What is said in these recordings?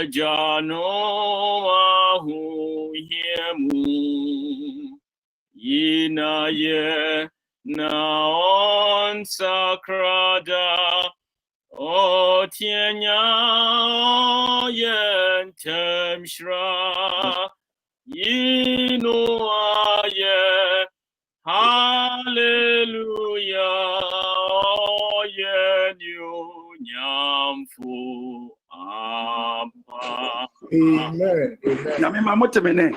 jano ahu yemu yina ye na on sakrada o tienya yen temshra yinu aye hallelujah yen yu nyamfu abba. Amen. Yami mamotemene.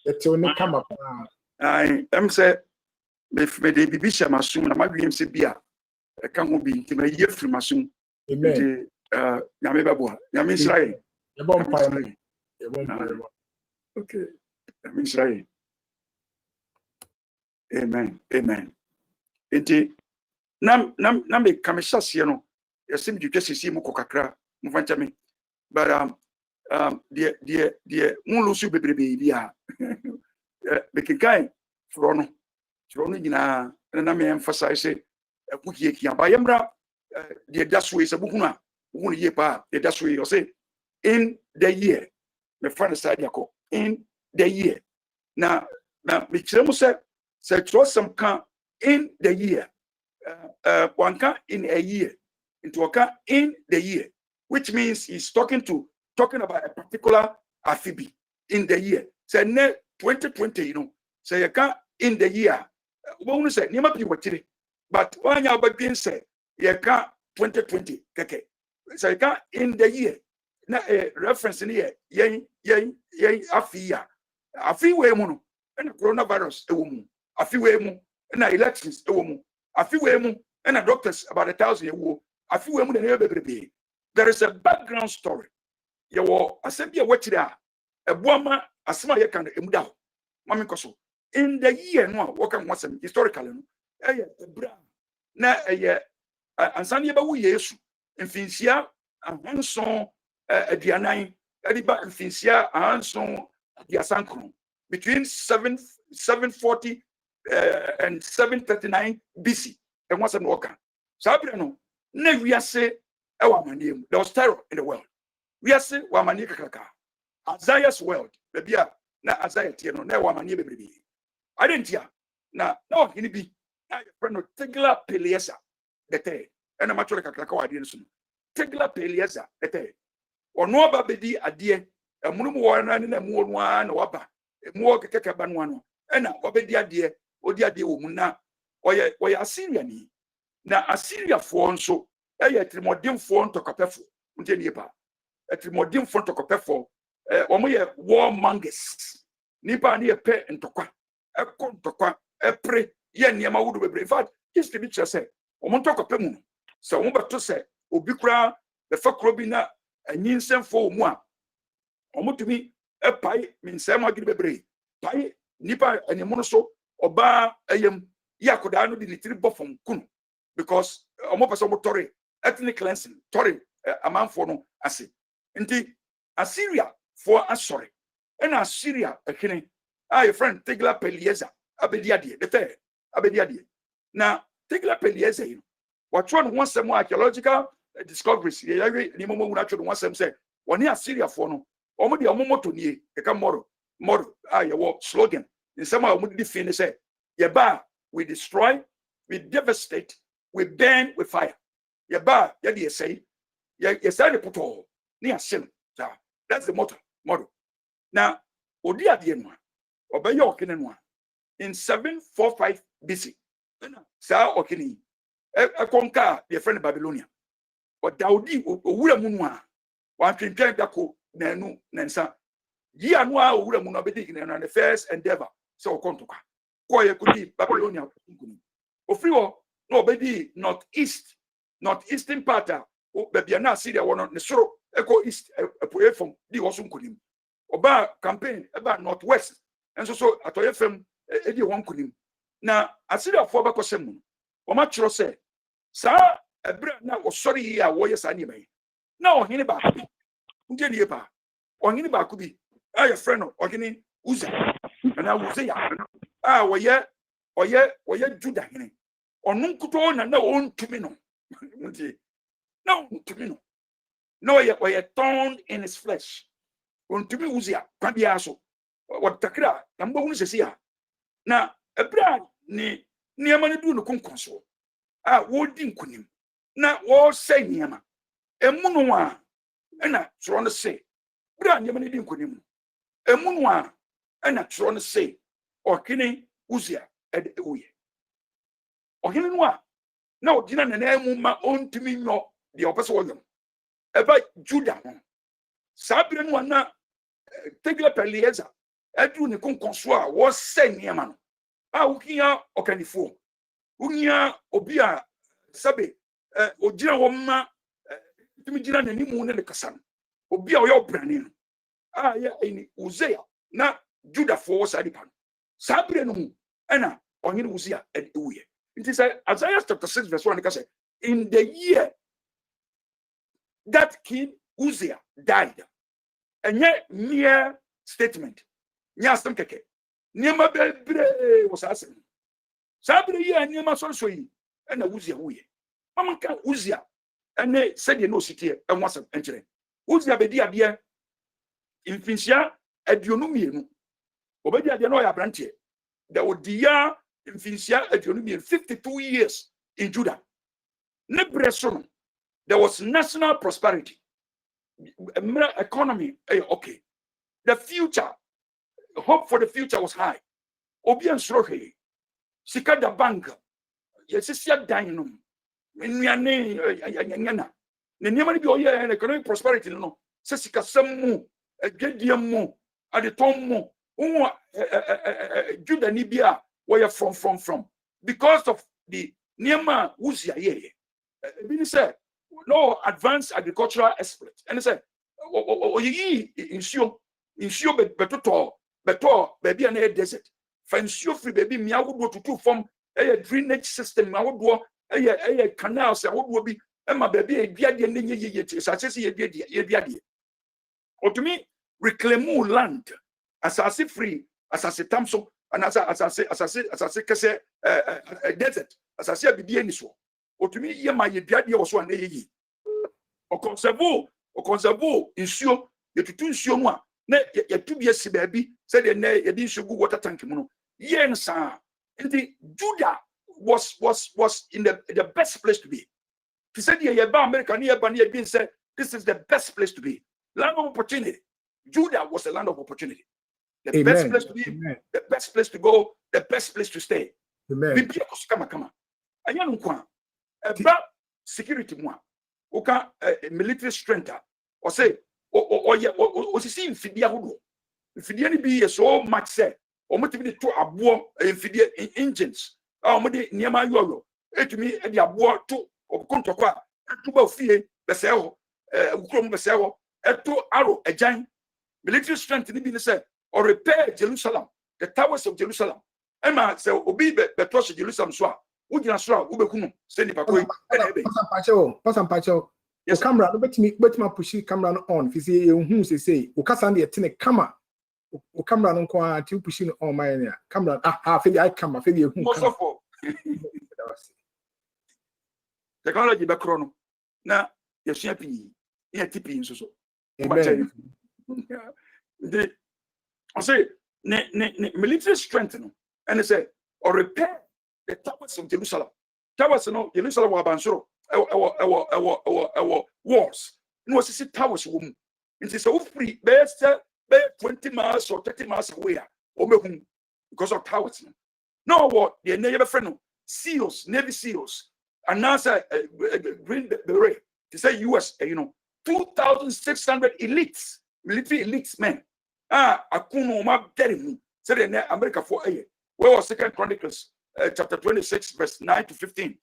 It's only come up. I'm say me de bibisha masum na magwiem se bia e ka ho bi nti me ye firi masum. Amen. Yami babo. Yami Israel. Okay. Yami Israel. Amen. Enti nam me kameshase no yesim dwetwe sisi mu kokakra mu fancha me. But the mulusu bebrebe bia bekikai frono nyina na me emphasize kukie kia ba yemra the daswe se buhuna buhuna ye pa the daswe you say in the year me friend side yako in the year na me kiremu se trosam kan in the year one can in a year into a in the year, which means he's talking about a particular afibi in the year. Say 2020, you know. Say you can in the year. We say nima pi watire, but when you begin say you can 2020 keke. Say you can in the year. Na reference in here. Yen afiya. Afi we mu no. And coronavirus e wo mu. Afi we mu. Na elections e wo mu. Afi we mu. And doctors about 1,000 ewo. Afi we mu na bebrebe. There is a background story. Yawo asebia wachira ebuama asema ye kan emuda mami koso in the year no what can wasem historically no ebra na ansane ye ba wo Yesu mfinsia ahanson aduanan ediba mfinsia ahanson adiasankron between 740 and 739 BC and wasem no kan sabra no na wiase ewa manem there was terror in the world. We are saying wamani kakaka. Isaiah's world. Baby, na Isaiah tieno na wamani bebrebe. I didn't hear. Na kini bi. Na your friend no Tegla Peliesa. Bete. Ena matore kakaka wa adi nso. Tegla Peliesa. Bete. Ono aba bedi adie. Emunu mu wana ni na mu onwa na waba. Mu okekeke ba no ano. Ena obedi adie. Odi adie wo mu na oye Assyria ni. Na Assyria fo nso trimodimfo ntokapefo. Nte ni pa. Trimodin front of Copefo, Omoye warmongers. Nipa ni a pe and tokwa, a contokwa, a pre, yen yama would be brave. In fact, history picture say, Omontoka Pemu. So Umba to say, Ubikra, the Fakrobina, and Yinsen for moi. Omotumi, a pie, means Sama Gilbebre, pie, Nipa and Yamonoso, Oba, ayam, Yakodano di little buffon kun, because Omopasomo Torre, ethnic cleansing, Torre, a man for no, I say. Nti Assyria for sorry. And Assyria akene your friend Tegla Peliesa abediade the third abediade. Now Tegla Peliesa you what one wants some archaeological discoveries ye ni momo una tro one some say one Assyria for no omo de omo moto nie e ka moro your slogan in some omo de finish say ye ba we destroy, we devastate, we burn with fire. Ye ba ye de say ye say the put that's the model. Now, Odia Dienwa, Obeyo Kenenwa, in 745 BC, Sa Okini, a conquer the friend of Babylonia. But Daudi, Uramunwa, one can tell Dako, Nanu, Nansa, Yianwa, Uramuna Bedikin, and the first endeavor, so Kontoka. Koya could be Babylonia. Ofrio, no, baby, northeastern part, baby, and Syria, one on the shore. Echo East, away from the Osunkunim. Oba campaign about Northwest, and so at OFM, Eddie Wonkunim. Now, I see that for Bacosem. Omatro say, Sir, a brand now was sorry here, warriors anime. Now, Hiniba, Ungeniba, or Hiniba could be a friend of Ogini Uza, and I will say, or yet Judah, or Nunkuton and no own Tumino. No, Tumino. no ye thorn in his flesh. On to me Uzia, Pabiaso, what Takra, and Bones is here. Now, a brand ni Niamani do no conconso. Ah, woodin kunim. Now, all say Niama. A Munoa, and a tron say, Brand Yamani din kunim. A Munoa, and a tron say, or Kine Uzia at Uye. Or Hinwa. No, dinner and Emma own to me no, the opposite one. About Judah. Sabrin one now. Take up a liaison. I do the conconsoir was saying, Yaman. Ah, Ukia or Canifo. Unia Obia Sabe, Ojina Woma, Timidina and Nimun and the Cassan. Obia your branding. Ah, yeah, in Uzea. Now, Judah for Sadipan. Sabrin, Anna, or in Uzia at Uye. It is Isaiah chapter 6, verse 1. In the year that King Uzziah died. And yet, mere statement. Nyastam keke. Niema bebre was asking. Sabre ye and Niema so yi. And a Uzziah wuye. Mama can Uzziah. And they said you know city and was entering. Uzziah be dia dia. Infinsia adionumienu. Obedia dia no ya branche. There would dia infinsia adionumienu 52 years in Judah. Nebreson. There was national prosperity. Economy, okay. The future, hope for the future was high. Obian Srohe, Sikada Bank, Yesisia Dinum, Yana, Nemani Bioya and economic prosperity, no, Sessica Samu, a Gediamu, at the Tomo, Judah Nibia, where you're from. Because of the Niema Uzia, it said, no advanced agricultural expert. And he said, insure better, baby, and a desert. Insure free baby, me, I would go to two from a drainage system. I would go a canals. I would be my baby, a biadi and ye. Or to me, reclaim land as I say free, as I say Tamso, and as I say, desert, as I say, Bibianiso. Or to me, ye my biadi was one day. O conservo, insure, you to insure one. Ne, ye 2 years, baby, said ye didn't show good water tank. Yen, sir. And the Judah was in the best place to be. He said, ye ba America near Bania being said, this is the best place to be. Land of opportunity. Judah was a land of opportunity. The Amen. Best place to be, Amen. The best place to go, the best place to stay. Amen. Come. Ayan about security one. Okay, military strength. Or say, or see Fidia Hugo. Fidia be so much said, or motivated to a war Fidia engines. Or near my euro. To me, a war to or Contaqua, to Bofie, Besel, Ukrom Besel, to Arrow, a giant military strength in the said, or repair Jerusalem, the towers of Jerusalem. Emma said, Obi Betos Jerusalem Swap. Would you answer? Ubekuno, send it back. Pasan Pacho. Yes, camera, but my pushy camera on. If you see who say, Ukasandi at Tene Kama, camera on qua, two pushing on my camera. I come, I feel you. Most of all, technology background. Now, you're shipping, you're tipping so. I say, military strength, and they say, or repair the towers of Jerusalem. Towers, Jerusalem were Bansuro, our walls. No, it's towers, woman. It is so free, best 20 miles or 30 miles away, because of towers. No, what the neighbor friend, SEALs, Navy SEALs, and NASA Green Beret, to say US, 2,600 elites, military elites men. Akuno ma getting said in America for a year. Where was 2 Chronicles chapter 26, verse 9 to 15?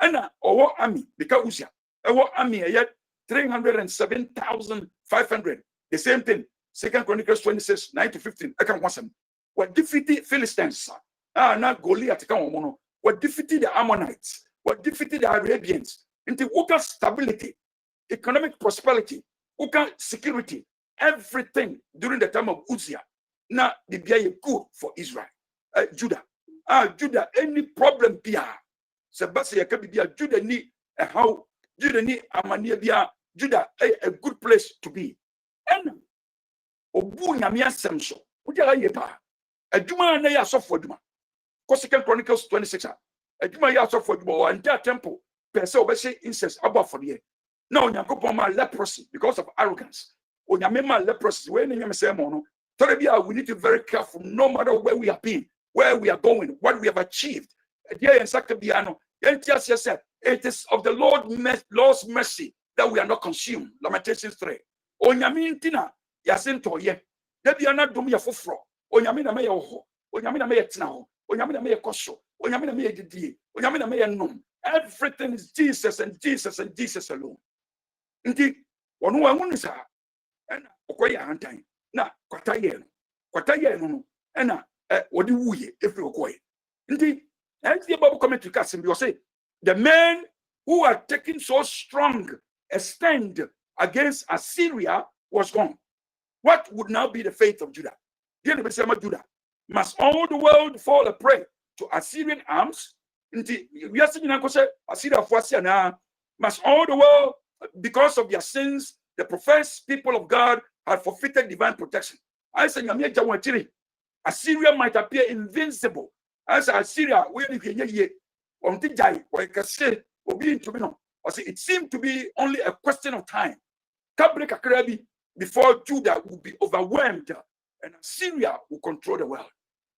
And our army, because our army, 307,500. The same thing. 2 Chronicles 26, 9 to 15. I can want some. What defeated Philistines? Not Goliath. What defeated the Ammonites? What defeated the Arabians? Into local stability, economic prosperity, local security, everything during the time of Uzziah. Now, the be good for Israel. Judah. Judah, any problem Pia. Sebastian can be Judah need how Judah need Amania Bia, Judah a good place to be. And obu nyame asem so. Ujala yepa. Adwuma na ya sofo adwuma. Ko Second Chronicles 26. Adwuma ya sofo adwuma o anta temple per se obese incest above for the. Now Nyankopon ma leprosy because of arrogance. Onyame ma leprosy we nyame say mo no. Torebia we need to be very careful no matter where we have been, where we are going, what we have achieved. Dear Ensakabiano, it is of the Lord's mercy that we are not consumed. Lamentations 3. Onyame ntina yasinto ye. Debia na dum ya foforo. Onyame na me ye ho. Onyame na me ye tena ho. Onyame na me ye koso. Onyame na me ye didie. Onyame na me ye nom. Everything is Jesus and Jesus and Jesus alone. Ndi wonu wangu sa ena okoya hantan na kwataye no ena wodi wuye efri okoye. Ndi the Bible comment to Kasim, you say the men who are taking so strong a stand against Assyria was gone. What would now be the fate of Judah? Judah. Must all the world fall a prey to Assyrian arms? Must all the world, because of their sins, the professed people of God have forfeited divine protection. I say, Assyria might appear invincible. As Assyria, it seemed to be only a question of time. Before Judah would be overwhelmed and Assyria will control the world.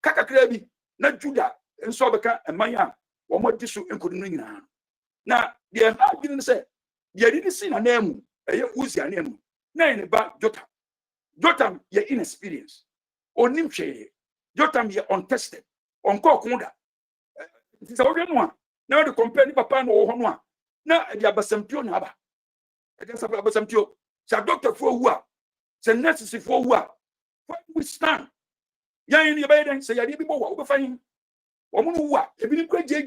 Kakakrebi, not Judah, and Sobaka and Maya, or more tissue and couldn't ring now. Now, the didn't say, you didn't see a name, a Uzia name, nine about Jotam. Jotam, you're inexperienced, or Nimche, Jotam, you're untested, on Kokunda. It's already one. Now the compare Papa no one. Now the Abasampio Naba. Against Abasampio. It's a doctor for who are. It's a necessary for who are. Where we stand. Yan in the bed and say, I didn't know what fine. Woman who are. If you didn't quite Jay,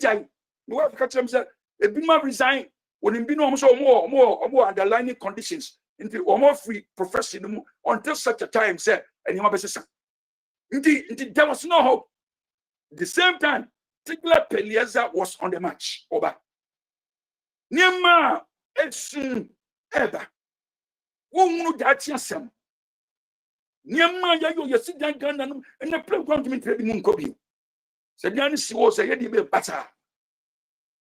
you have to catch himself. If you resign, when you be no more underlying conditions into or more free profession until such a time, sir, and you have a son. Indeed, there was no hope. At the same time, Tiglath-Pileser was on the march. Oba. Niema etsun eba. Wonu dachi asem. Niema ya yo yesi dan Ghana no na program to me trebi mu nkobi. Se dan si wo se ye di be bata.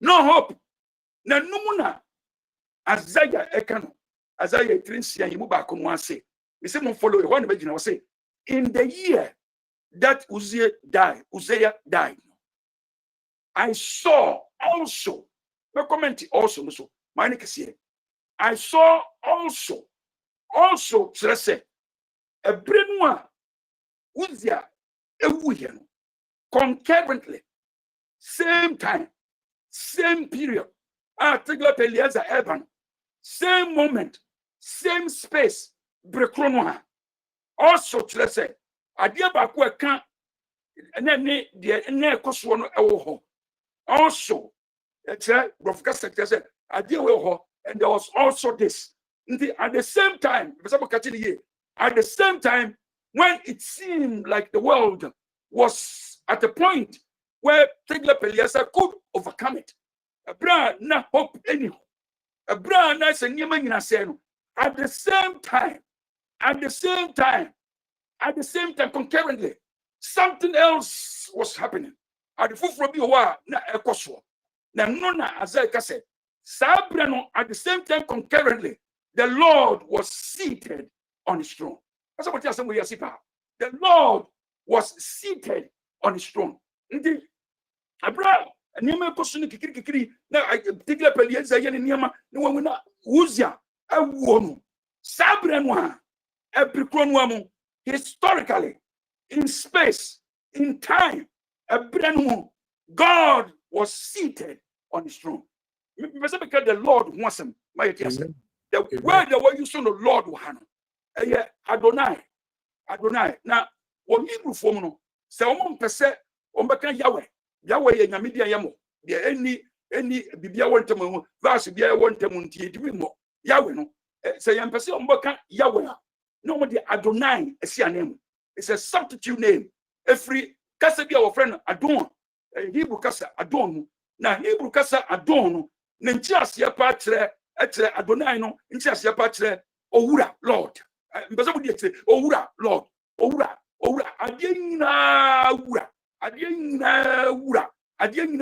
No hope. Na numuna Isaiah ekano. Isaiah 3:6 yimu ba ko no ase. We say mo follow e ho na be gina wo say in the year that Uzziah died. I saw also, no comment also, I saw also, let's say, a brand Uzziah, concurrently, same time, same period, Tiglath-Pileser Eban, same moment, same space, Brekronoa. Also, let's say, Adia Bakwa can't, and then the Koswano Ewoho. Also, and there was also this. At the same time, when it seemed like the world was at a point where Tiglath-Pileser could overcome it, a brand not hope anyhow. A brand nice and at the same time, concurrently, something else was happening. At the foot from you na ekoswo. Na nona Isaiah said, Sabrano at the same time concurrently, the Lord was seated on his throne. That's what you say. The Lord was seated on his throne. Indeed, Abraham, and you may question kikiri. Now I Tiglath-Pileser yen niama no we na Uzziah awu Sabrano ebrikronwamu historically in space in time. God was seated on his throne. Because the Lord wants him. The word that we use on the Lord Adonai. Now, when Hebrew form, say percent Yahweh. Yahweh is Yamidia Yamo. There any Bibia want to verse Bia want to Yahweh no. Say Yahweh. No one the Adonai is your name. It's a substitute name. Every Kasa be our friend Adon. Hebrew Kasa Adon. Now Hebrew Kasa Adon. Nenchias ya patre etre Adonai no nti ase pa tre owura Lord mbese mo di etre owura Lord owura ade nyina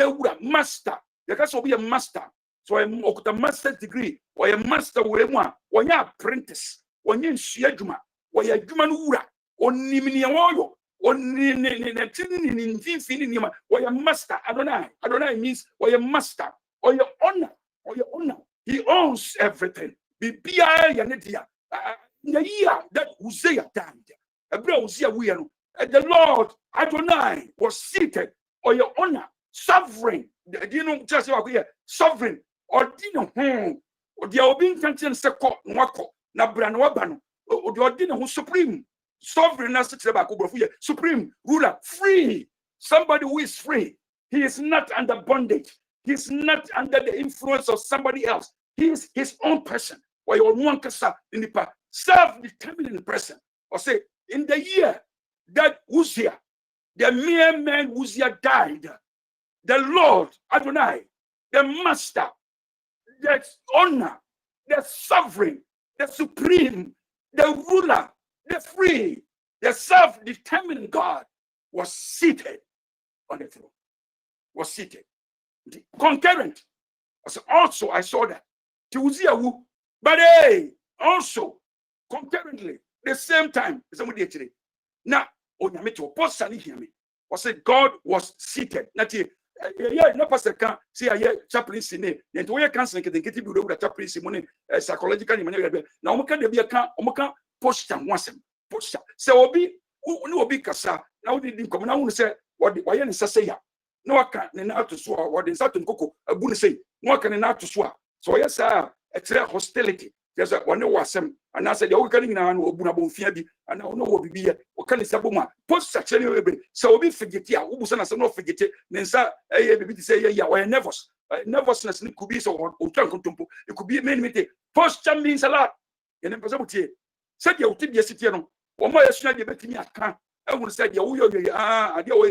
wura master you can so be a master so okuta master degree or a master we mu a wonya apprentice wonya nsua adwuma woya adwuma no wura onimni woyo onni ne tini ni woya master Adonai means woya master or your honor. He owns everything. Bibia ya nedia. In the year that Uzziah died, the Lord Adonai was seated or your honor, sovereign. Do you know just what we are sovereign or do you know or the obin can't say wako na branwabano or the ordinary who supreme sovereign supreme ruler free somebody who is free. He is not under bondage. He's not under the influence of somebody else. He is his own person. Or your one self-determined person. Or say, in the year that Uzziah, the mere man Uzziah died, the Lord Adonai, the Master, the honor, the sovereign, the supreme, the ruler, the free, the self-determined God was seated on the throne. Was seated. Concurrent. Also, I saw that. But hey, also, concurrently, the same time, somebody actually. Now, God was seated. No pastor can see a chaplaincy name. And we are canceling the getting rid of the chaplaincy money psychologically. Now, we can be a posture once. Posture. So, no be kasa. Now, we didn't come. Now, we say, what the why say no aka ne na to so what the certain koko abu ne say no aka ne na to so so yes sir it's a hostility there's a one wasem and I said you can na no obu na bonfia bi and no wo bibia o kan se boma post actually we so obi figete a ubusa na se no figete ne nsa eh bibi say yeah we nervousness ne could be so o twan kontompo it could be many posture means a lot and person mutie said you ti bia sitie no o ma yesuna de betimi aka e won said you wo ade o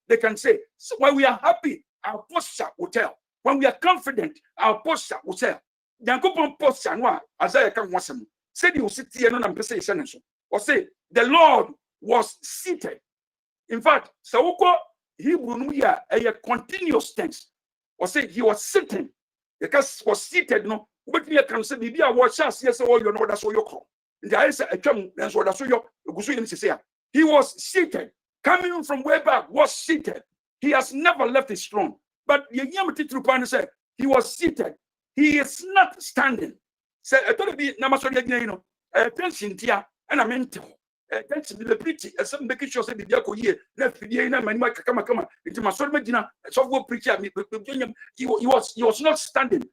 they can say, so when we are happy, our posture will tell. When we are confident, our posture will tell. Yankopon posture no Isaiah can wasem. Said you sit here no na mpese so. Or say the Lord was seated. In fact, Sawoko Hebrew no ya a continuous tense. Or say he was sitting. Because was seated no. But we can say bibia watch us yes all you know that's what you call. There is a term that's what that's you say. He was seated. Coming from way back, was seated. He has never left his throne. But Yamati said, he was seated. He is not standing. Say, I told you, Namasori, attention, dear, and I meant attention to the preacher, and some making sure that the Diako here, left the Diana, my come, into my son Medina, software preacher, he was not standing,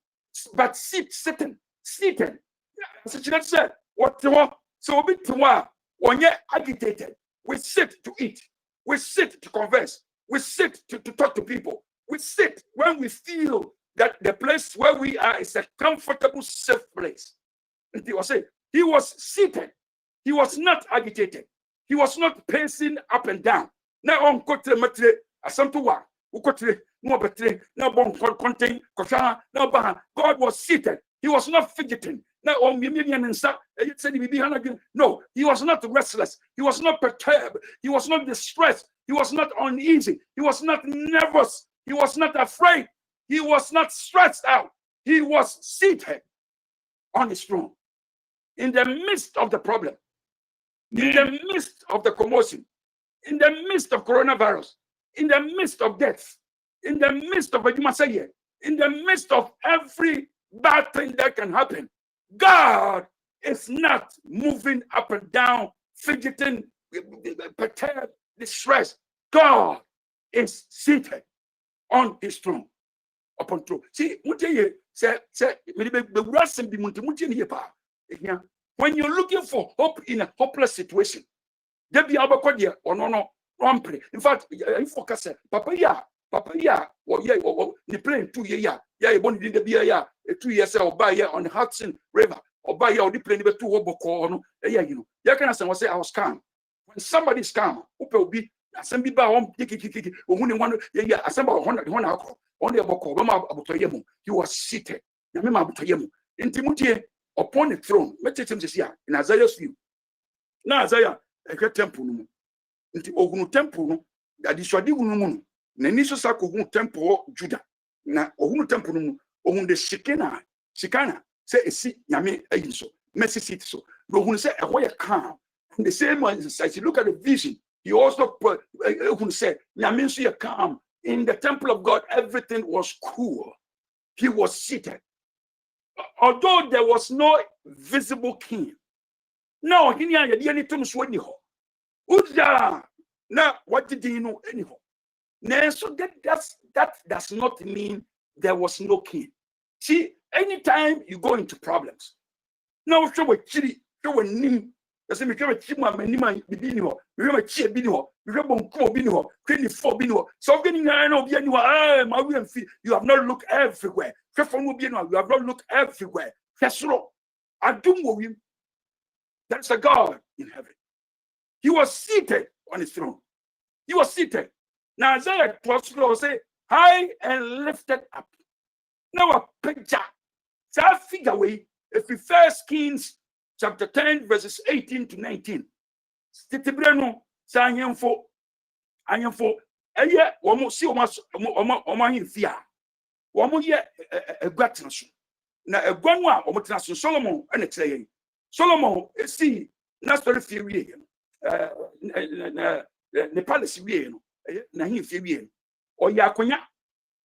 but sitting. So she said, what the war? So a bit to war, when you're agitated, we sit to eat. We sit to converse. We sit to talk to people. We sit when we feel that the place where we are is a comfortable, safe place. And he was seated. He was not agitated. He was not pacing up and down. Now on kotre matre asamtuwa. Ukotre no betre no bon contain koshana no baha. God was seated. He was not fidgeting. No, he was not restless. He was not perturbed. He was not distressed. He was not uneasy. He was not nervous. He was not afraid. He was not stressed out. He was seated on his throne in the midst of the problem, in the midst of the commotion, in the midst of coronavirus, in the midst of death, in the midst of in the midst of every bad thing that can happen. God is not moving up and down, fidgeting, perturbed, distressed. God is seated on his throne. Upon throne. See, when you're looking for hope in a hopeless situation, there be abakodia or no. In fact, you focus, Papa, the plane 2 years, you born in the 2 years on the Hudson River, or by the plane 2 Oboko, you can say I was calm. When somebody is calm, will be assembly by one, he was seated. nyame ma botoyem nti mutie upon the throne metechem se sia in Isaiah's view na Isaiah ehwe temple no mu nti ogunu temple no adiswade gunu mu no na ni so sakogunu temple Judah na ogunu temple no mu ohun de shikana say esi nyame ayi so mercy seat so ohun say ehwo calm the same one as you look at the vision he also ohun say nyame so calm in the temple of God everything was cool he was seated although there was no visible king now hini ya de ani tum so ni ho uja na what did you know anyhow now so that does not mean there was no king. See, anytime you go into problems now show we chiri show we nim say me show chima manima bibini ho me show chi bini ho me show bonko bini ho 24 bini ho so getting na obi ani wa ma we am you have not looked everywhere you have not looked everywhere kesro adum wo wi that's a God in heaven. He was seated on his throne. He was seated. Now Isaiah was say high and lifted up. Now a picture. That figure way if we First Kings chapter 10 verses 18 to 19. Stitibreno sanyemfo anyemfo eye womo si omo himfia. Womo ye egwatenso. Na egwanu a omo tenaso Solomon ene kire Solomon see na story fear ne palace wie no na hin fie wie o ya akonya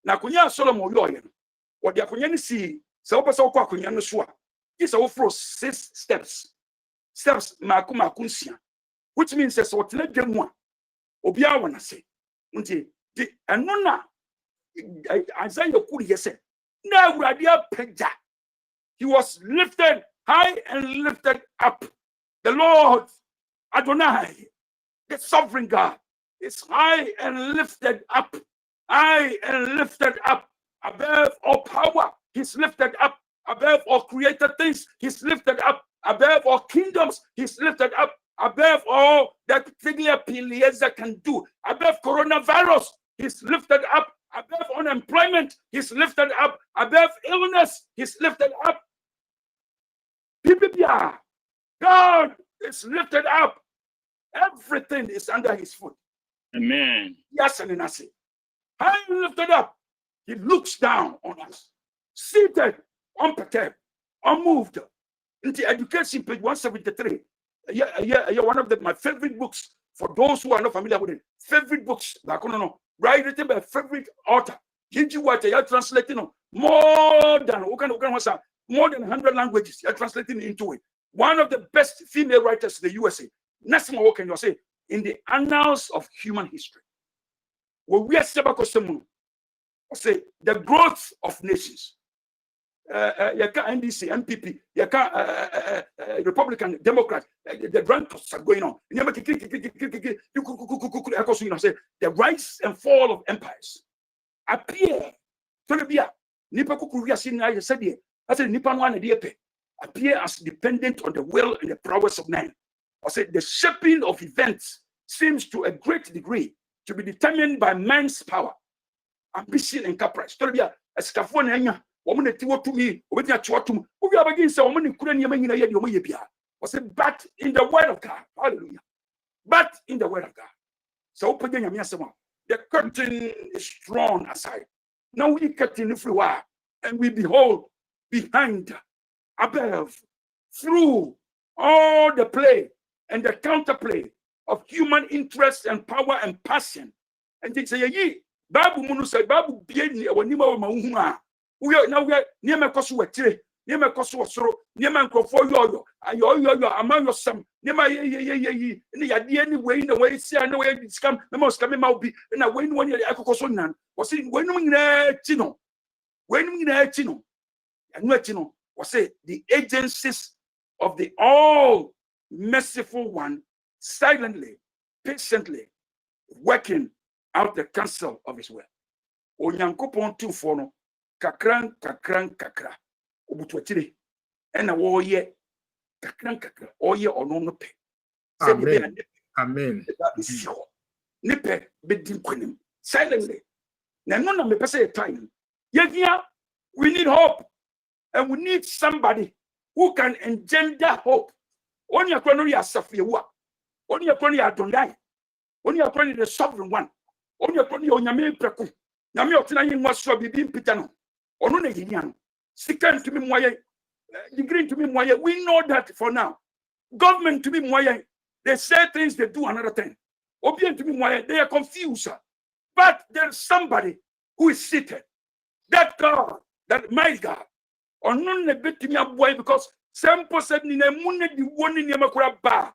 na akonya Solomon yo ye no o de akonya ni si se wo pese wo kwa akonya no so a is wo fro 6 steps maku nsia which means se wo tena dwam a obi a wona se nti di eno na Isaiah kuri yese na awurade apagya he was lifted high and lifted up. The Lord Adonai, the sovereign God, is high and lifted up. High and lifted up above all power. He's lifted up above all created things. He's lifted up above all kingdoms. He's lifted up above all that Eliezer can do. Above coronavirus. He's lifted up above unemployment. He's lifted up above illness. He's lifted up. God is lifted up. Everything is under his foot. Amen. Yes, and I say, high and lifted up. He looks down on us, seated, unperturbed, unmoved. In the education, page 173. One of my favorite books for those who are not familiar with it. Favorite books, like written by a favorite author. Gigi White, you're translating more than 100 languages. You're translating into it. One of the best female writers in the USA. Next one, can you say in the annals of human history? We are say the growth of nations. NDC, MPP, Republican, Democrat, the ranks are going on. The rise and fall of empires appear. Appear as dependent on the will and the prowess of man. I said the shaping of events seems to a great degree to be determined by man's power, ambition, and caprice. But in the word of God, hallelujah. But in the word of God. So the curtain is drawn aside. Now we curtain everywhere, and we behold behind, above, through all the play and the counterplay of human interest and power and passion. And they say, ye, Babu Munu said, Babu Bien, or Nima Mahuma. We are now near my cosu, near my cosu, near my crofo, yo, among your son, near my ye, any way in the way, see, I know where it's come, the most coming out be, and I win 1 year, Ecosonan, was it when we there, Chino, and what Chino was say the agencies of the all merciful one silently, patiently working out the counsel of his will. Onyankopon tu fono kakran obutuatire ena wo ye kakran oye ono no pe. Amen. Nipe bedin kwanim silently. Na no na me pese time. Yevia, we need hope. And we need somebody who can engender hope. Only a chrono ya Safiwa. Only a chrono ya Dondai. Only a chrono the sovereign one. Only a chrono Yame Preku. Yami Otina in was Bibim Pitano. Onune Hinian. Second to me, Moye. Degree to me, Moye. We know that for now. Government to me, Moye. They say things, they do another thing. Obedient to me, Moye. They are confused. But there's somebody who is seated. That God, that my God. On none bit to me boy because some person in a moon the one in Yamakura bar.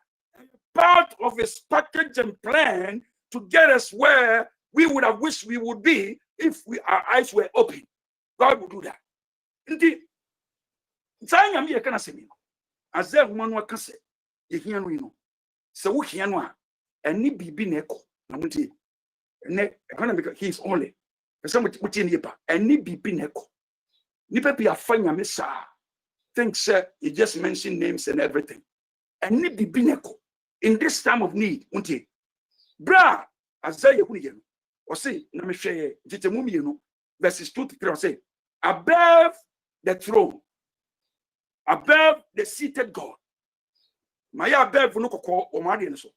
Part of his package and plan to get us where we would have wished we would be if our eyes were open. God will do that. Indeed, saying I'm here can I say me? As there one can say, you hear no, so we hear no, and need be neko. Namunti, he is only. Somebody put in here, and need be neko. Nipa be a fine missa. Think, sir, you just mentioned names and everything. And need be bineko in this time of need, won't you? Bra, Isaiah, or say, Namishe, Jitemumi, verses 2 to 3, or say, above the throne, above the seated God. Maya above no call or Marian so.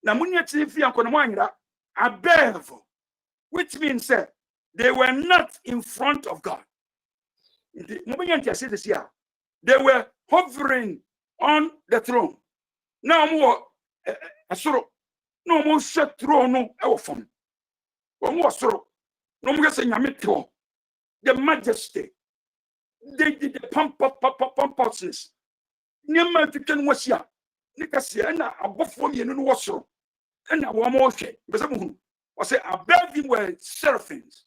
Namunia Tifi and Konamanga, above, which means that they were not in front of God. The moment I say this here, they were hovering on the throne. Now more a sort no more shut throne no our phone. One more sort no more saying the majesty. They did the pompousness. Near to can was ya. Nicasia and above for me and was so. And one more shade. Because I say above him were seraphims.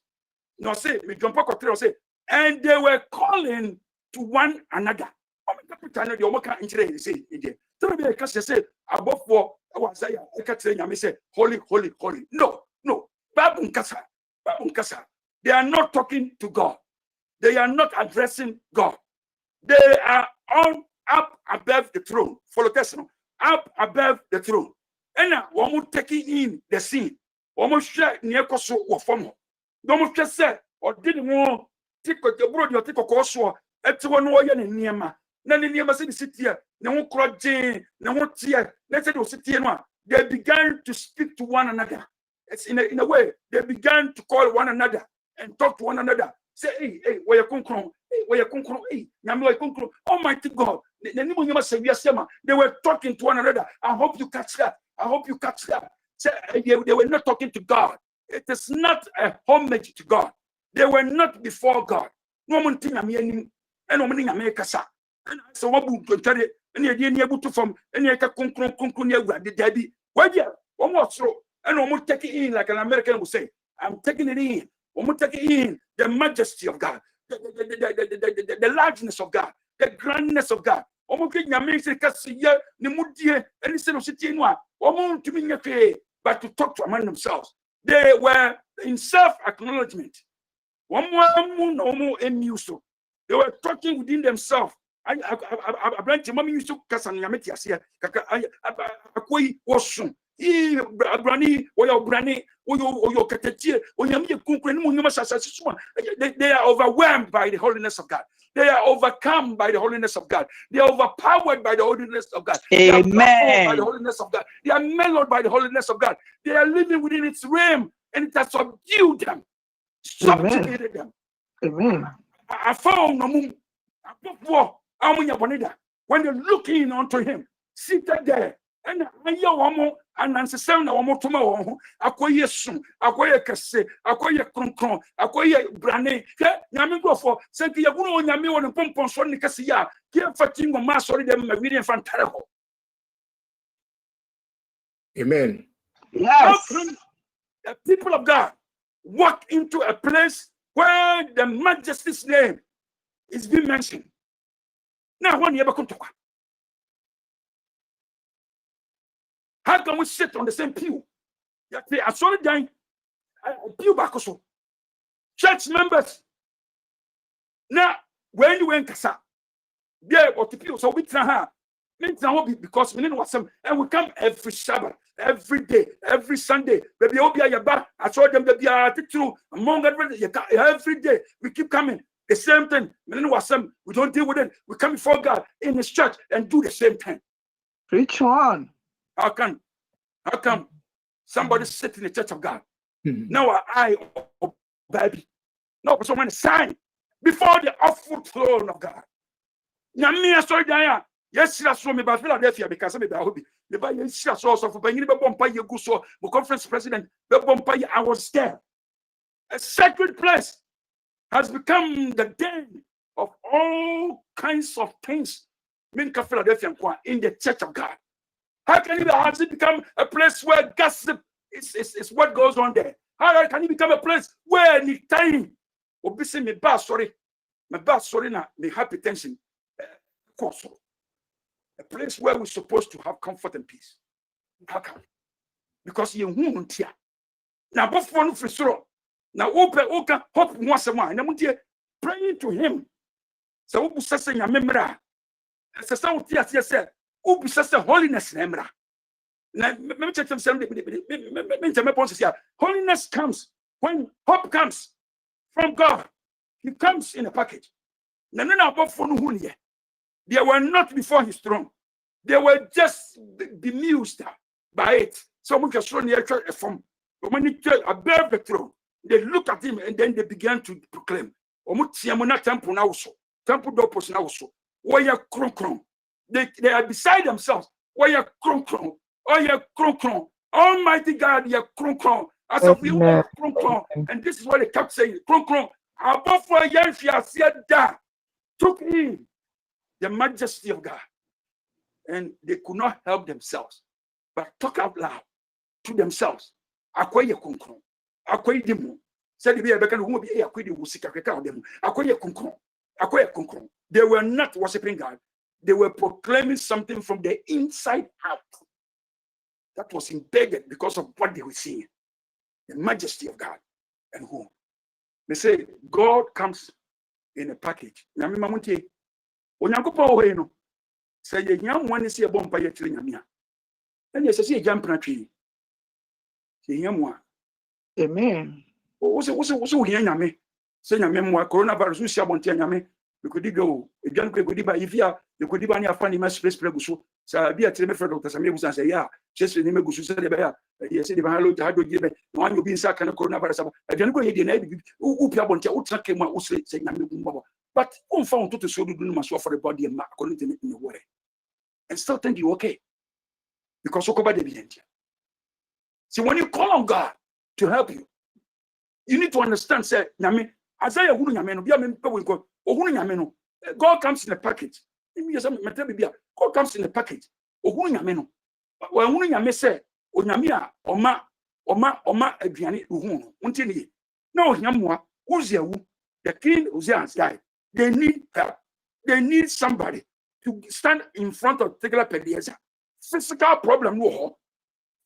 No say me jump up say. And they were calling to one another. Say above for say holy, holy, holy. No. Babun Kasa. They are not talking to God. They are not addressing God. They are up above the throne. Follow this, up above the throne. And now one more taking in the scene. One more share near Koso or Fomo. Don't just say or didn't want. Take the broad you take a course or at 1 way in Niama. None in Niama city here. No crowd Jane, no one tear. Let's say city and they began to speak to one another. It's in a way they began to call one another and talk to one another. Say, hey, where you come from? Hey, where you come from? Hey, Yamu, Almighty God. They were talking to one another. I hope you catch that. Say, they were not talking to God. It is not a homage to God. They were not before God. No one thing I'm hearing, and no one America. And so what would tell you, and you're able to form, and you can the daddy. Why, yeah, one more throw, and one more take it in like an American would say. I'm taking it in. One more take it in the majesty of God, the largeness of God, the grandness of God. One more thing, amazing, because yeah, the moody, and instead of sitting one more to me, but to talk to among themselves. They were in self-acknowledgement. One more emuso. They were talking within themselves. I branch mommy used to Casan Yametias here. Akoi was soon. Brani, or your Brani, or your Catetier, or Yami Kunkren. They are overwhelmed by the holiness of God. They are overcome by the holiness of God. They are overpowered by the holiness of God. Amen. They are by the holiness of God. They are mellowed by the holiness of God. They are living within its realm, and it has subdued them. Subjugated them. Amen. I found when they're looking unto him, seated there, and I hear one more, and answer seven or more tomorrow. Acquire soon, acquire casse, acquire concron, acquire brane. Yamin go for Saint Yabuno and Yami on the Pompon Sonic Cassia, here for Tingo Master, them a million fan terrible. Amen. Yes. The people of God walk into a place where the majesty's name is being mentioned. Now, when you ever come to one, how can we sit on the same pew? I saw it dying. Pew back also. Church members. Now, when you went Kasa, there or the pew, so we try because we know some, and we come every Sabbath, every day, every Sunday. Baby, I saw them, baby, through among every day we keep coming. The same thing. We don't deal with it. We come before God in His church and do the same thing. Preach on. How come somebody sit in the church of God? Now I, baby, no, someone sign before the awful throne of God. Nyamia sorry there. Yes, that's from me by Philadelphia because I'm a hobby. The by yes, also for Benny Bompa Yaguso, the conference president, I was there. A sacred place has become the den of all kinds of things. Philadelphia in the church of God. How can it become a place where gossip is what goes on there? How can it become a place where any time obviously my boss sorry now me hypertension a place where we're supposed to have comfort and peace. How come? Because you won't hear. Now both one for sure. Now open hope once a while. Now praying to Him. So who says in your memory? As a sound said, who says holiness memory? Now let me check something. Holiness comes when hope comes from God. He comes in a package. Now both for no one. They were not before His throne. They were just bemused by it. Someone can show near from when He above the throne. They look at Him and then they began to proclaim. Temple now so. Temple doors now so. Why kron. They are beside themselves. Why kron. Oh yeah kron. Almighty God, yeah kron. As if we were kron. And this is what they kept saying. Kron. Above for Yanshia said that took in the majesty of God. And they could not help themselves, but talk out loud to themselves. Akwaye konkron. Akwaye demo. Said be ebe kan who be akwaye wusika keka demo. Akwaye konkron. They were not worshiping God. They were proclaiming something from the inside out. That was embedded because of what they were seeing. The majesty of God. And who? They say God comes in a package. Nyame mamuntie. Onyankopɔn ho no. Say ye nyam one is a bompa ye tiri nyamia. And yes, say jump na tree. Say nyamwa. Amen. What's here nyame? Say nyame mo coronavirus you see abonte nyame. We could go. E jan ko di ba ifia, you could ba ni afa ni ma space preguso. Sa bia tiri me friend Dr. Samuel Busan say ya, just ni me gusu say de ba ya. Yes, the ban lo jado gibe. No one you be inside kind of coronavirus. E jan ko ye de na u pia bonte u tra ke mo u say nyame gumbo. But found to so do no for the body and according to in the word. And still think you okay. Because see, when you call on God to help you, you need to understand, say, God comes in a package. God comes in a package. Say, the king Uziah's died. They need help. They need somebody to stand in front of Tigla Pediasa. Physical problem, no.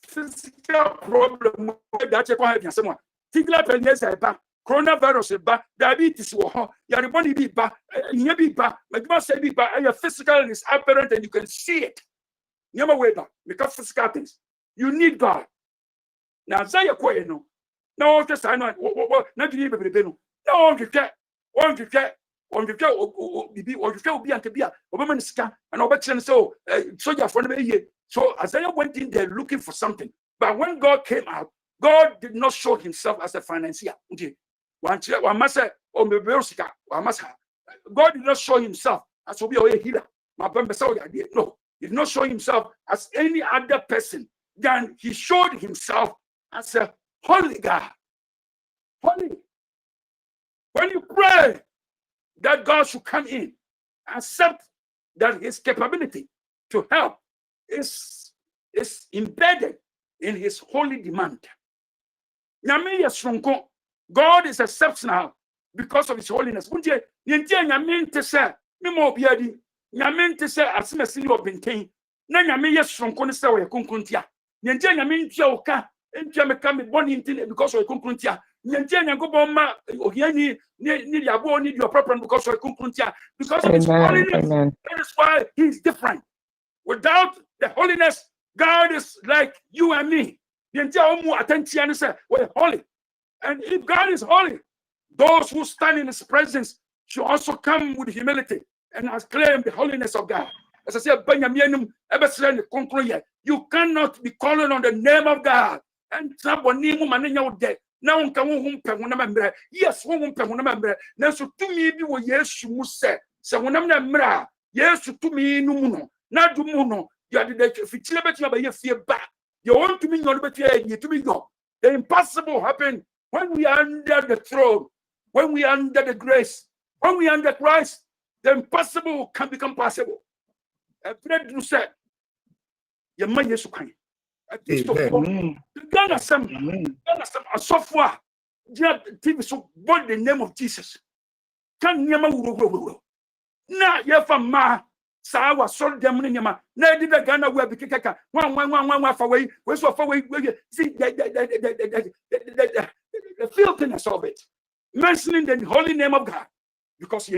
Physical problem, that's a question. Someone Tigla Pediasa, coronavirus, diabetes, your body be back, you be back, but you must say be back, and your physical is apparent and you can see it. Never wait back because physical things. You need God. Now, say a question. No, just I know. Not to be no, one to get. On the be and woman scan and objection so soldier for the year. So Isaiah went in there looking for something. But when God came out, God did not show Himself as a financier. God did not show Himself as a healer. No, He did not show Himself as any other person. Then He showed Himself as a holy God. Holy. When you pray that God should come in, accept that His capability to help is embedded in His holy demand. God is exceptional because of His holiness. Because of because of His holiness. That is why He's different. Without the holiness, God is like you and me. We're holy. And if God is holy, those who stand in His presence should also come with humility and claim the holiness of God. As I said, you cannot be calling on the name of God and now yes, now so to me be what yes you must say. So when I'm yes to me no not do mono. You are the fitila bet you fear back. You want to me no bet you to me go. The impossible happen when we are under the throne, when we are under the grace, when we are under Christ. The impossible can become possible. I pray to say, your man is okay. Ghana some a software. TV so bold the name of Jesus. Can Yama na yefa ma sa wa so dem ne nyama na di da Ghana we be keka one for way we so for way see the filthiness of it, mentioning the holy name of God, because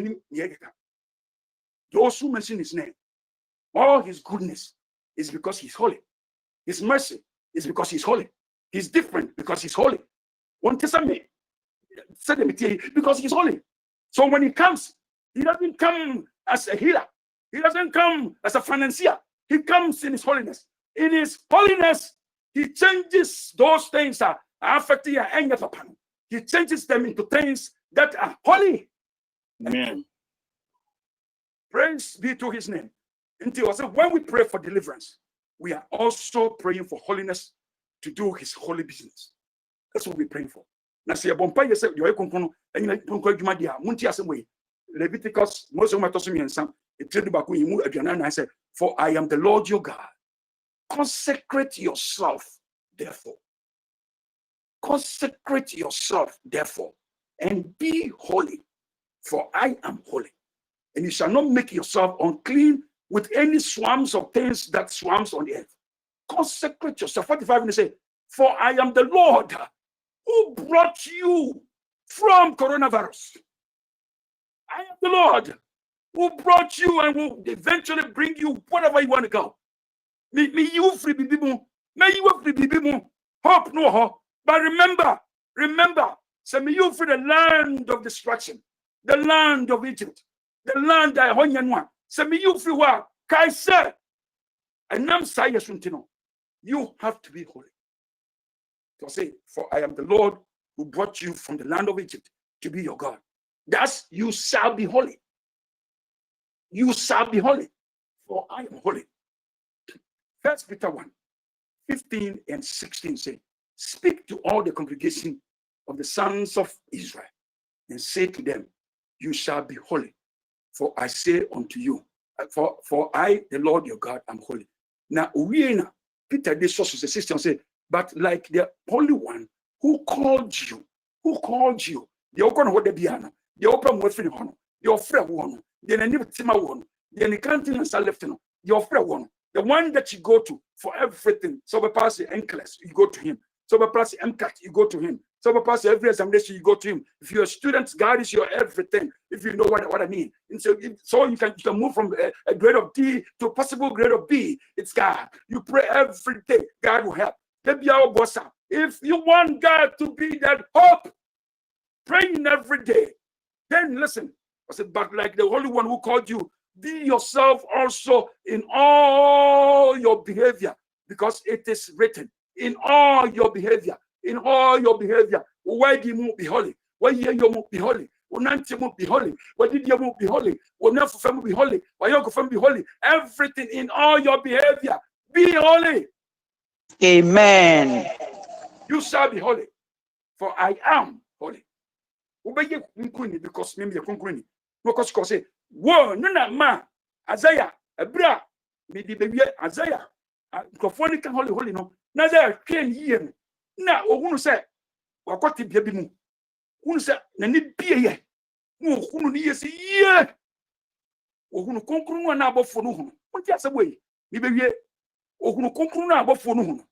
those who mention his name, all his goodness is because he's holy. His mercy is because he's holy. He's different because he's holy. One testament said because he's holy. So when he comes, he doesn't come as a healer. He doesn't come as a financier. He comes in his holiness. In his holiness, he changes those things that are affecting your anger. He changes them into things that are holy. Amen. Praise be to his name. Until when we pray for deliverance, we are also praying for holiness to do his holy business. That's what we're praying for. Now, see, Leviticus, most of my I said, for I am the Lord your God. Consecrate yourself, therefore. Consecrate yourself, therefore, and be holy, for I am holy. And you shall not make yourself unclean with any swarms of things that swarms on the earth. Consecrate yourself. 45 and say, for I am the Lord who brought you from coronavirus. I am the Lord who brought you and will eventually bring you whatever you want to go. May you free people. May you free people. Hope no hope. But remember, say may you free the land of destruction, the land of Egypt, the land that Honyanwa. Say may you free what? Kaiser. And I'm saying you have to be holy. So say, for I am the Lord who brought you from the land of Egypt to be your God. Thus you shall be holy. You shall be holy, for I am holy. 1 Peter 1, 15 and 16 say, speak to all the congregation of the sons of Israel and say to them, you shall be holy, for I say unto you, for I, the Lord your God, am holy. Now, Peter, this source the system say, but like the Holy One who called you, the open what the piano, the open weapon honor, your friend one, the Nanitima one, the Nicantinus are left on, your friend one, the one that you go to for everything. So the pass the NCLEX, you go to him. So the pass the MCAT, you go to him. So the pass every examination, you go to him. If you're a student, God is your everything. If you know what I mean. And so you can move from a grade of D to a possible grade of B. It's God. You pray every day, God will help. If you want God to be that hope, praying every day, then listen. I said, but like the Holy One who called you, be yourself also in all your behavior, because it is written, in all your behavior, why do you be holy? Why you must be holy? Unanti must be holy. Why did you must be holy? Unafu fam be holy. Why you fam be holy? Everything in all your behavior, be holy. Amen. You shall be holy, for I am holy. Because maybe you're because say, whoa, no, ma, Isaiah, a bra, maybe baby, Isaiah, Cophonica holy, no, neither came here. Now, who say, or what the baby, who said, Nani be who is ye, or who conclude one above for no, what just away, maybe or who conclude above for no,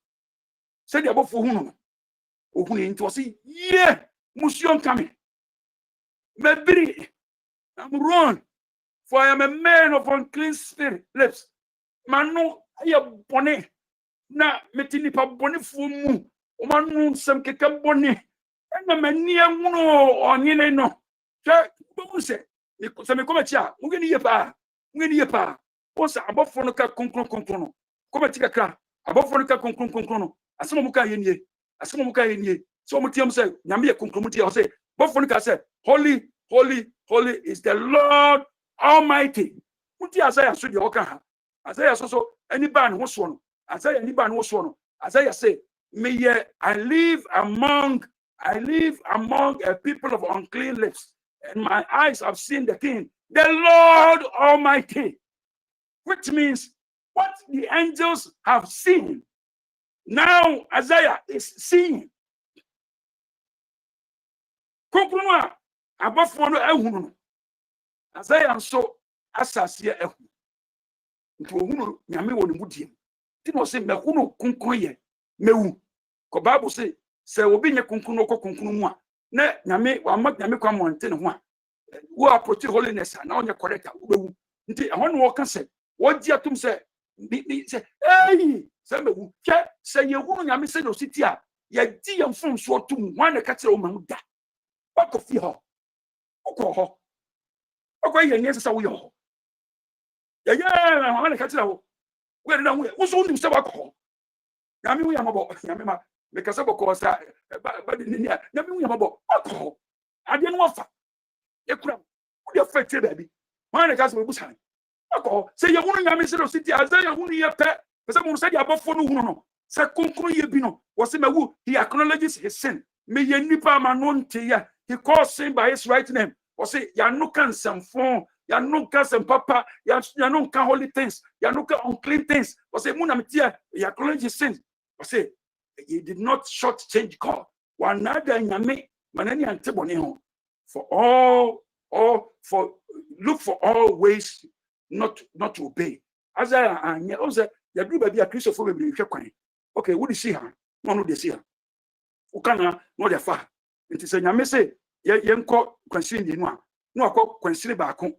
said above for whom, or who into see, yeah, Monsieur coming. Maybe I'm wrong, for I am a man of unclean spirit lips. Manu, I am bonny. Na metini pa bonny fumu. Manu some keka bonny. And a man near no or near no. Say, se me come tia ngeni ye pa osa abofo no ka konkron no come tia kra abofo no ka konkron no asemo mu ka yenie so mu tiam say nyame ye konkron mu tia o say abofo no ka say holy is the Lord Almighty. Muti Isaiah so de oka ha Isaiah so any ban ho so no Isaiah ni ban ho so no Isaiah say me I live among a people of unclean lips, and my eyes have seen the King, the Lord Almighty. Which means what the angels have seen, now Isaiah is seeing. Konkronwa abafo no ehunu Isaiah so asase ehunu nti ohunu nyame wo ne mudiem ti no se mehunu konkron ye mewu ko Bible say obi nye konkron no ko konkron mu a na nyame wa mak nyame kwa monte ne ho a wo approach holiness na onye correct a wo nti ehon no wo ka se wo di atum se se se mewu ke se ye hunu nyame se no siti a ye di ye mfom so atum wan na ka kire wo mamu da wakofi ho okọ ye nyese sa wo yo ye wan na ka kire wo we na wo so ndim se wakọ nyame wo ya mabo nyame ma me ka se boko sa ba ni ni nyame wo ya mabo wakọ ade no wafa ye kura wo de fa tire baby wan na ka se bu san wakọ se ye hunu nyame se no siti aza ye hunu ye pe se mo se di abofo no hunu no se konkron ye bi no wo se mawu he acknowledges his sin me ye nipa ma no nte ya he calls sin by his right name wo se ya no kan samfon ya no kan sem papa ya no kan holy things ya no kan unclean things wo se mu na metia he acknowledges his sin wo se he did not short change God one nada nyame manani ante bone ho for look for all ways not to obey as I anya o se ya du ba bia Christopher be hwe kwan okay wo di see ha no dey see ha o kana no dey fa nti se nyame se ye nko kwansiri ni no a no akọ kwansiri ba ko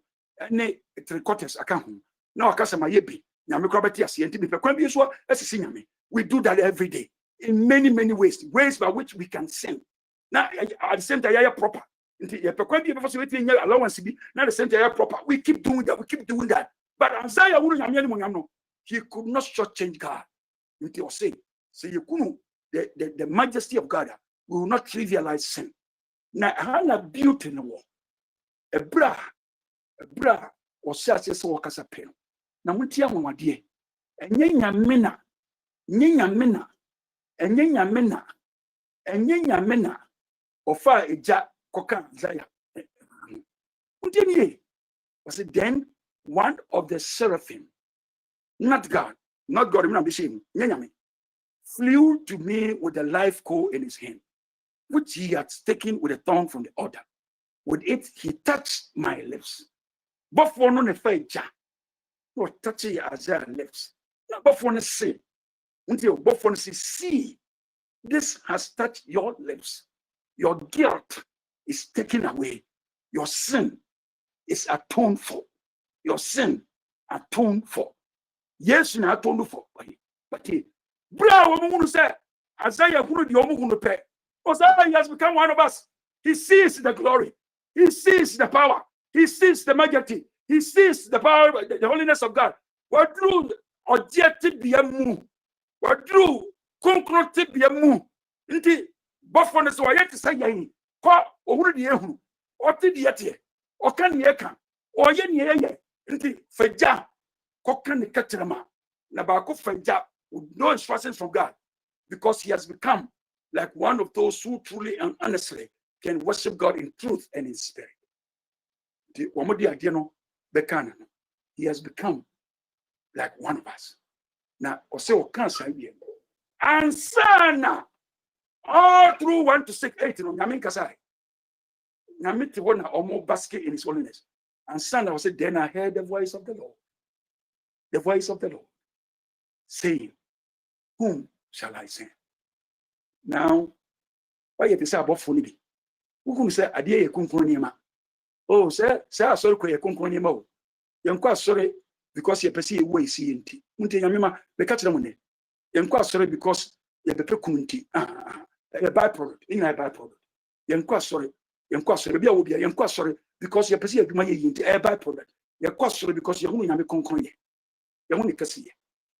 ne 3/4 aka ho na wakasa ma ye bi nyame kro beti ase nti bi pe kwan bi so asisi nyame we do that every day in many ways by which we can sin na at the same time ya proper nti ye pe kwan bi be so weti nya allowance bi na the same time ya proper we keep doing that but Isaiah wuru nyame ni mo nyam no he could not shortchange God nti o say you kunu the majesty of God we will not trivialize sin na hana beauty no wo ebra o se asese wo kasa pe na mutia nwade enye nyame na ofa eja koka Isaiah udeni was it then one of the seraphim not God me be shame nyame flew to me with a live coal in his hand which he had taken with a thorn from the altar. With it, he touched my lips. But for no feja, no touching Isaiah's lips. But for no say, until but for see, this has touched your lips. Your guilt is taken away. Your sin is atoned for. Your sin atoned for. Yes, you atoned for. But he, bra, woman say, Isaiah who the omu pay. He has become one of us. He sees the glory. He sees the power. He sees the majesty. He sees the power, the holiness of God. What drew objective biamu? What drew concrete biamu? Inti bofone so yet say yin. Ko ohuru de ehuru. Oti de yete. Oka ne eka. Oye ne yeye. Inti faja. Ko kan katrama. Na ba ko faja with no instructions from God because he has become like one of those who truly and honestly can worship God in truth and in spirit. He has become like one of us. Now, and sana all through 1 to 6, 8, Namin Kasai. Namit won almost basket in his holiness. And sana was said, then I heard the voice of the Lord. The voice of the Lord saying, whom shall I send? Now, why you say about funny? Who can say a dear kunkunima? Oh, sir, I saw a kunkunimo. You're quite sorry because you perceive way seeing tea. Until Yamima, the catcher, you're quite sorry because you're the pecunti, a byproduct, in a byproduct. You're quite sorry, be a you're quite sorry because your person adwuma ye yinti a by product. Your cost because you nyame konkon ye. You want to see.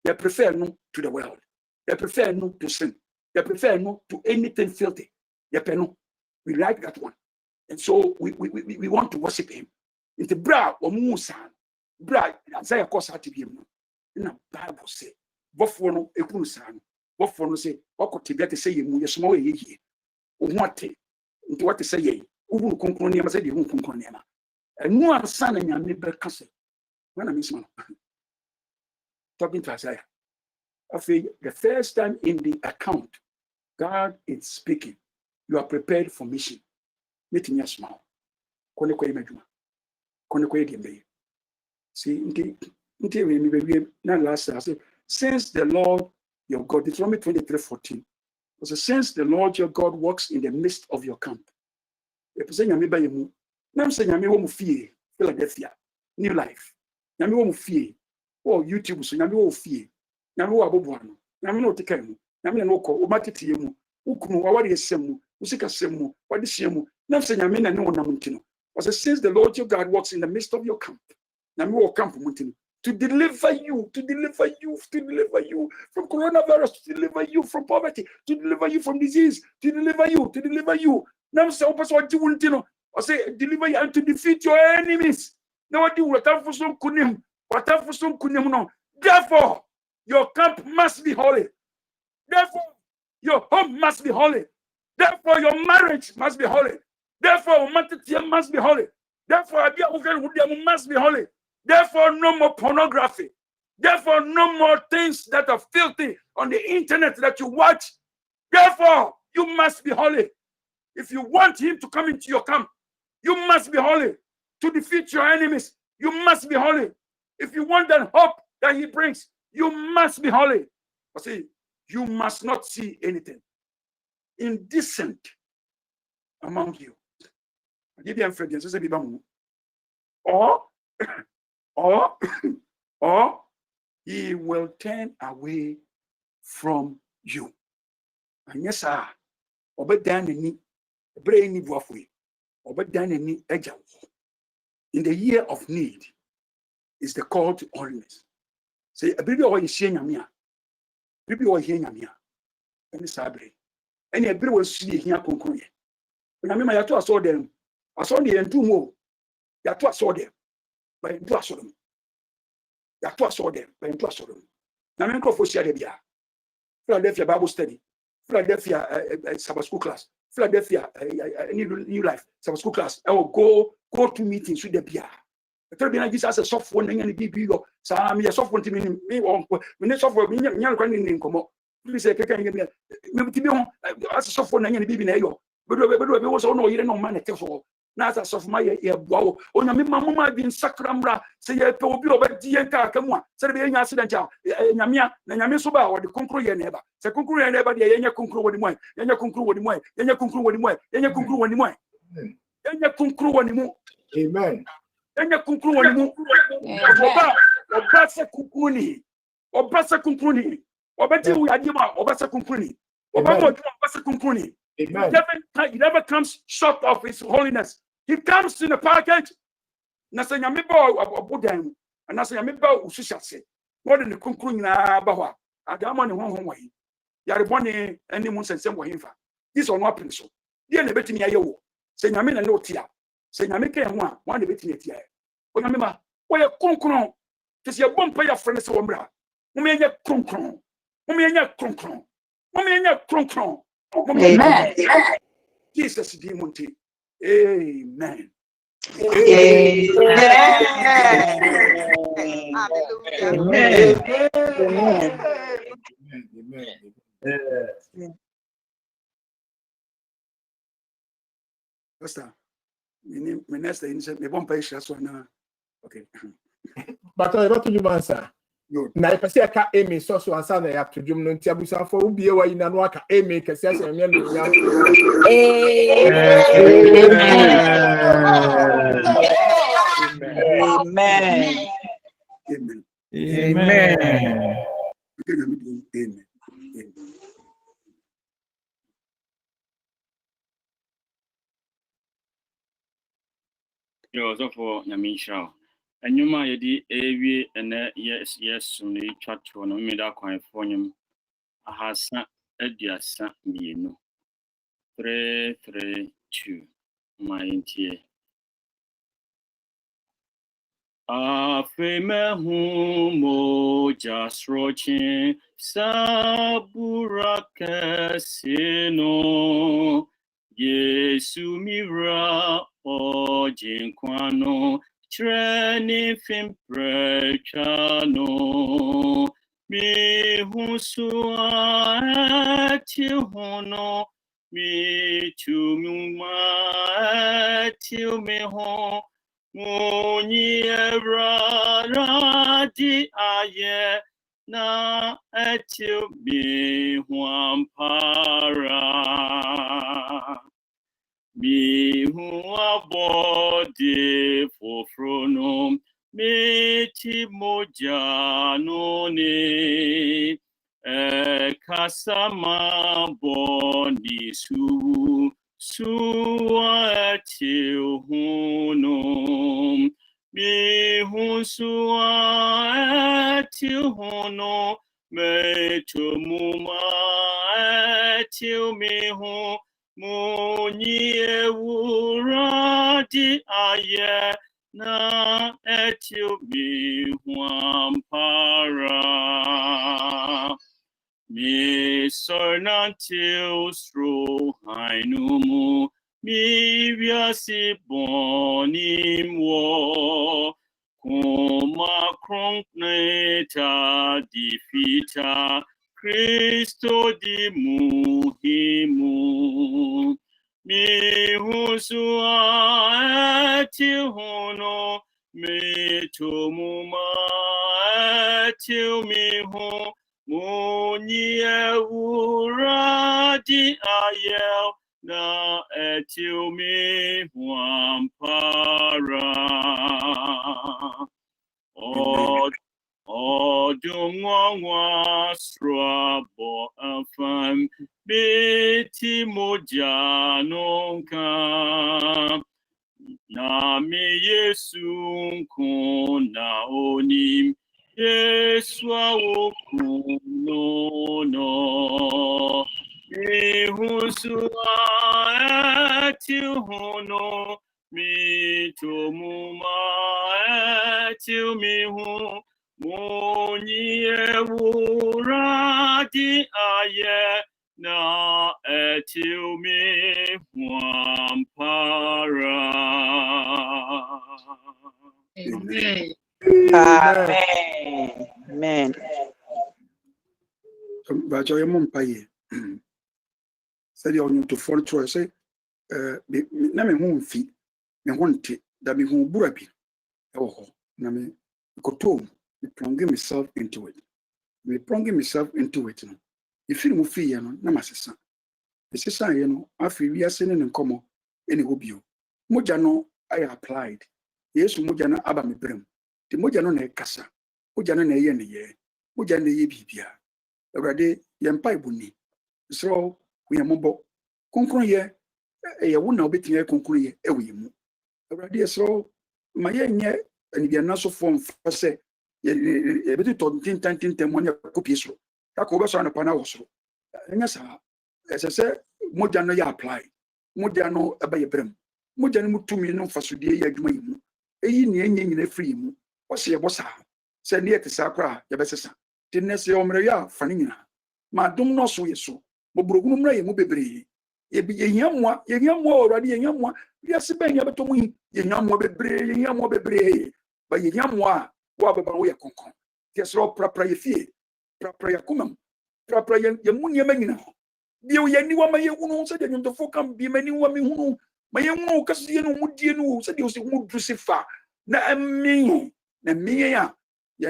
You prefer no to the world. You prefer no to sin. You prefer no to anything filthy. You no. We like that one. And so we want to worship him. In the bra or musa, bra, Isaiah course had to be him. In the Bible say, Bofo no ekunusan, Bofo no say, Okotibia to say you small ye. What into what to say ye, Ubu Kunkunia said you won't Kunkunia. And no other son and your neighbor castle. When I miss man. Talking to Isaiah. I feel the first time in the account, God is speaking. You are prepared for mission. Meeting your smile. See, not last time. I said, since the Lord your God, Deuteronomy 23:14. I said, since the Lord your God walks in the midst of your camp. Philadelphia, New Life. Oh, YouTube, so Yami will fear. Yami will abobuano. Yami no take him. Yami no call. Umatiti yemu. Ukumu wawari semu. Usika semu. Wadi semu. Namse Yami na no namuntino. Was since the Lord your God walks in the midst of your camp. Yami will camp muntino to deliver you from coronavirus, to deliver you from poverty, to deliver you from disease, to deliver you. Namse opasa wadi muntino. I say deliver you and to defeat your enemies. Now what do you want for some kunim? Therefore, your camp must be holy. Therefore, your home must be holy. Therefore, your marriage must be holy. Therefore, Matatiya must be holy. Therefore, must be holy. Therefore, no more pornography. Therefore, no more things that are filthy on the internet that you watch. Therefore, you must be holy. If you want him to come into your camp, you must be holy. To defeat your enemies, you must be holy. If you want that hope that he brings, you must be holy. But see, you must not see anything indecent among you. Or he will turn away from you. And yes, sir. In the year of need is the call to holiness. Say, a baby or is sharing Yamia. Baby or hearing Yamia. And it's Sabri. And a baby was see here conclude. When I mean, I saw them. I saw the and two more. I saw them. But in two I saw them. I saw them. But in two I saw them. Now, I'm going to share the beer. Philadelphia Bible study. Philadelphia Sabbath school class. Philadelphia New Life Sabbath school class. I will go to meetings with the beer. I tell you, this as a software and be so I'm a software to me on when software in come. Please say, can you maybe as a software and be in but we was no you no man for now as of my wow on a mamma being sacramra say a will be over DNK come on say the accident Yamia Namisoba or the concrete neighbor say concrete neighbor the Yanya concrete with the way Yanya concrete with the way Yanya concrete with the way Yanya concrete with the way Yanya concrete with the way Amen. Yanya concrete with the way Obasa concrete Obasa concrete Obati Yadima Obasa concrete Obasa concrete. He never comes short of his holiness. He comes in a package. Nasa nyamiba abodam. Nasa nyamiba usushase. More than the conclusion bawa. Agama ni hon wahi. Yare boni any mun sensem wahi fa. This on what so. Dia na betimi ayewo. Se nyame na no tia. Se nyame ke ho a, wan na betimi tia. O nyame ma, wo ye konkron. Te se bompa ya frene se wo mra. Mo me nya konkron. Mo me nya konkron. Mo me nya konkron. Amen. Jesus Dimunti. Amen. Amen. Pastor, my next thing me bompa isha so na. Okay. But I got to you answer. Na ipese aka emi so ansa na ya todwum no ntia busa fo ubie wa ina no aka emi kese ase emi no nya. Amen. Amen. Amen. Amen. Yo, so for Yamisha. And you might be a and yes, soon they chat to no me that quite for him. I have sent a dear son, me no. 3, 3, 2. My dear. Afeme humo just roaching saburaka sino Yesu mira ojinkwano treni fimprechano mi husua ti hono mi tumuma ti me ho Muni radi aye na etil mi huampara mi huabode fofrono mi timojano ne kasama boni Suatil hunum, mi suatil hunum, me tumuma til mihu, muni euradi aye, na etil mihu ampara. Mi sornatil stro hainumu, mi viasi bonim wo, coma crongneta difita, Christo di muhimu. Mi husua til hono, mi tumuma til miho, Muni euradi ayel na etil mi huampara. Odungwa strabo afam biti mojanonka. Na mi Yesu kuna onim. Yesu no mi husua etil hono mi tumuma etil mihu moni euradi aye na etil mi huampara. Amen. Amen. Amen. But I am umpire. Said you need to follow through. Say, Name home fee, me want it that me home burabi. Oh, Name Kotom, me plunging myself into it. Me plunging myself into it. If you move fee, Namasasa. The sister, after we are sending and come any hobby. Mojano, I applied. Yes, Mojana Abba me brim. The Mojano ne Cassa. Mojana ne ye, Mojana ye bibia. Already, Yampai Bunni. So, we are mobile. Concrete ye, a woman beating a concrete, a wim. Already, so my young and the announcer form for say, a bit of 10 money copies. That over on a panel. And yes, as I said, Mojano ya apply. Mojano abay brim. Mojano to me no for Sudia Yagma. A yin in a free mu. What's your bossa? Send near to Sakra, Yabessa. Didn't necessarily omrea, Fanina. Ma dum no so yeso. Bobrogum ray mu bebre. Ye be yamwa already yamwa. Yes, ben yabatomi, yamwa bebre. But yamwa, wababa we a concon. Yes, all proper ye fee. Proper yacumum. Proper yamunia menina. You anyone may who said that the folk can be many women who my young Cassiano Mudiano said you would crucify. Na me, ya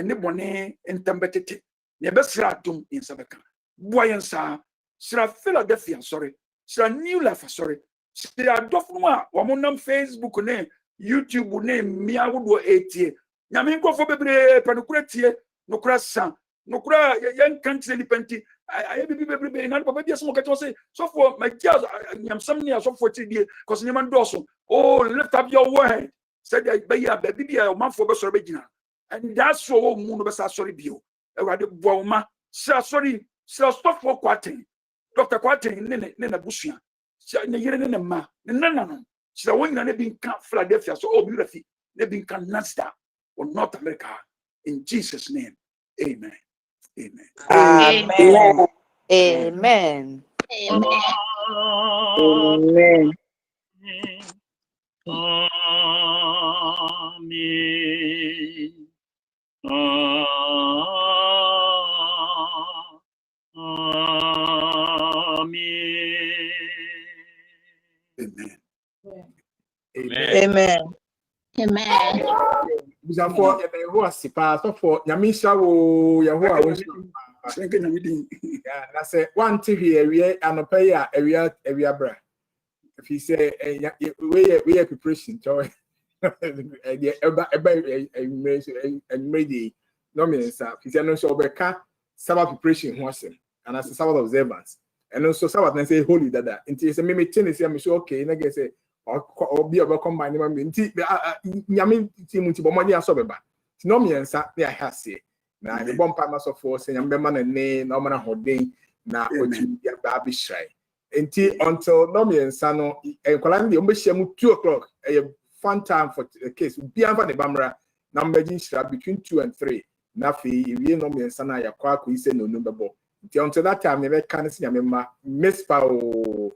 nebone and tambetete. Never sratum in Sabaka. Boyan sa, Sra Philadelphia, sorry. Sra New Life, sorry. Sra Dofnoa, Wamonam Facebook name, YouTube name, Mia would 80. Yaminko for Bebre, Panucretie, no crassan, no cry, young country penty. I be not Papa smoke at say, so for my child, I am some near so for 3 years, because Neman Dawson. Oh, lift up your word. said baby be a man for best original. And that's so moon of sorry bio. I had a boma, sorry, stop for quating. Dr. Quating, Nena Bushia. In a ma, no. So when they've been Philadelphia, so all beautiful, they've been Canada or North America. In Jesus' name, amen. Amen. Amen. Amen. Amen. Amen. Amen. Amen. Before who are sipa so for Yamisha wo Yahoo. Yeah, that's it. One TV area and pay area bra. If he say we preparation joy. Ready. No means that he said no so Sabbath preparation was him and as a Sabbath observance. And also Sabbath and say holy that. Until it's a mimic tennis, I'm sure okay, and I guess or be able to combine them. Yami team to Bomani and Sobeba. No means that they are say. Now the bomb partners of force and Yamberman and Nay, Norman Holding, now what you get Baby Shrine. Until no means Sano and Colandi, almost 2 o'clock, a fun time for the case. Beyond the Bamra, number between 2 and 3. Nafi, you know me and Sana, ya quack, we say no number. Until that time, never can see a member, Miss Pao.